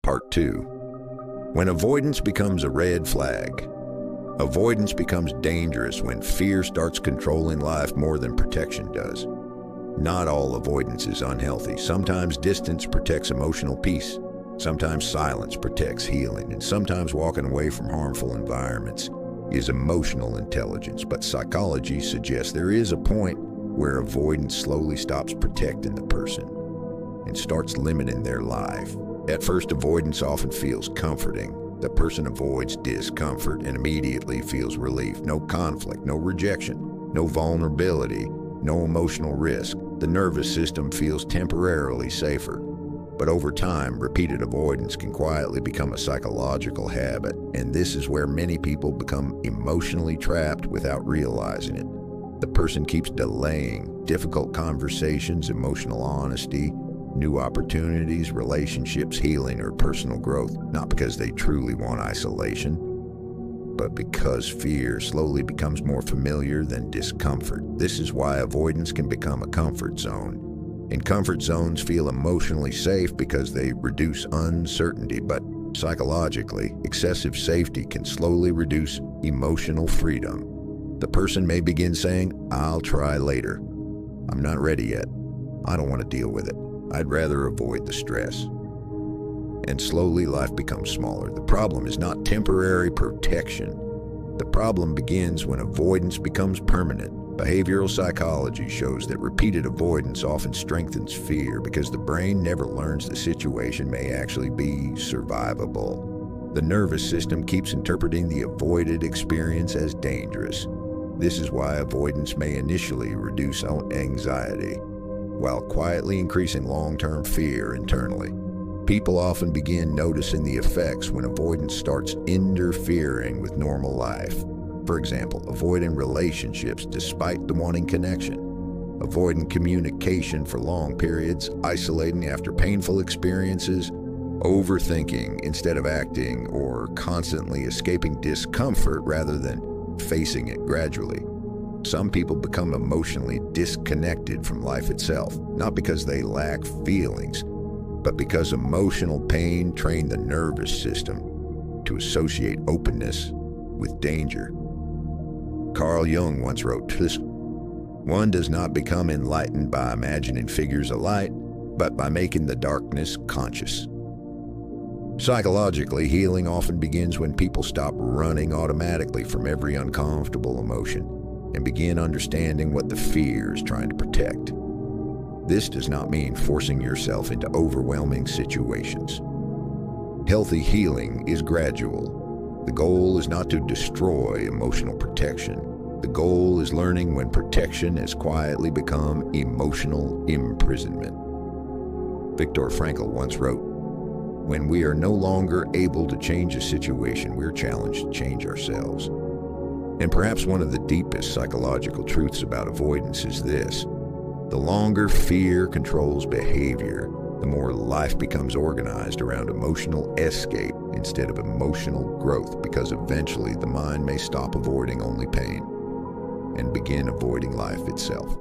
Part 2. When avoidance becomes a red flag. Avoidance becomes dangerous when fear starts controlling life more than protection does. Not all avoidance is unhealthy. Sometimes distance protects emotional peace. Sometimes silence protects healing. And sometimes walking away from harmful environments is emotional intelligence. But psychology suggests there is a point where avoidance slowly stops protecting the person and starts limiting their life. At first, avoidance often feels comforting. The person avoids discomfort and immediately feels relief. No conflict, no rejection, no vulnerability, no emotional risk. The nervous system feels temporarily safer. But over time, repeated avoidance can quietly become a psychological habit, and this is where many people become emotionally trapped without realizing it. The person keeps delaying difficult conversations, emotional honesty, new opportunities, relationships, healing, or personal growth, not because they truly want isolation, but because fear slowly becomes more familiar than discomfort. This is why avoidance can become a comfort zone. And comfort zones feel emotionally safe because they reduce uncertainty, but psychologically, excessive safety can slowly reduce emotional freedom. The person may begin saying, "I'll try later. I'm not ready yet. I don't want to deal with it. I'd rather avoid the stress." And slowly life becomes smaller. The problem is not temporary protection. The problem begins when avoidance becomes permanent. Behavioral psychology shows that repeated avoidance often strengthens fear because the brain never learns the situation may actually be survivable. The nervous system keeps interpreting the avoided experience as dangerous. This is why avoidance may initially reduce anxiety, while quietly increasing long-term fear internally. People often begin noticing the effects when avoidance starts interfering with normal life. For example, avoiding relationships despite the wanting connection, avoiding communication for long periods, isolating after painful experiences, overthinking instead of acting, or constantly escaping discomfort rather than facing it gradually. Some people become emotionally disconnected from life itself, not because they lack feelings, but because emotional pain trained the nervous system to associate openness with danger. Carl Jung once wrote this: "One does not become enlightened by imagining figures of light, but by making the darkness conscious." Psychologically, healing often begins when people stop running automatically from every uncomfortable emotion and begin understanding what the fear is trying to protect. This does not mean forcing yourself into overwhelming situations. Healthy healing is gradual. The goal is not to destroy emotional protection. The goal is learning when protection has quietly become emotional imprisonment. Viktor Frankl once wrote, "When we are no longer able to change a situation, we're challenged to change ourselves." And perhaps one of the deepest psychological truths about avoidance is this: the longer fear controls behavior, the more life becomes organized around emotional escape instead of emotional growth, because eventually the mind may stop avoiding only pain and begin avoiding life itself.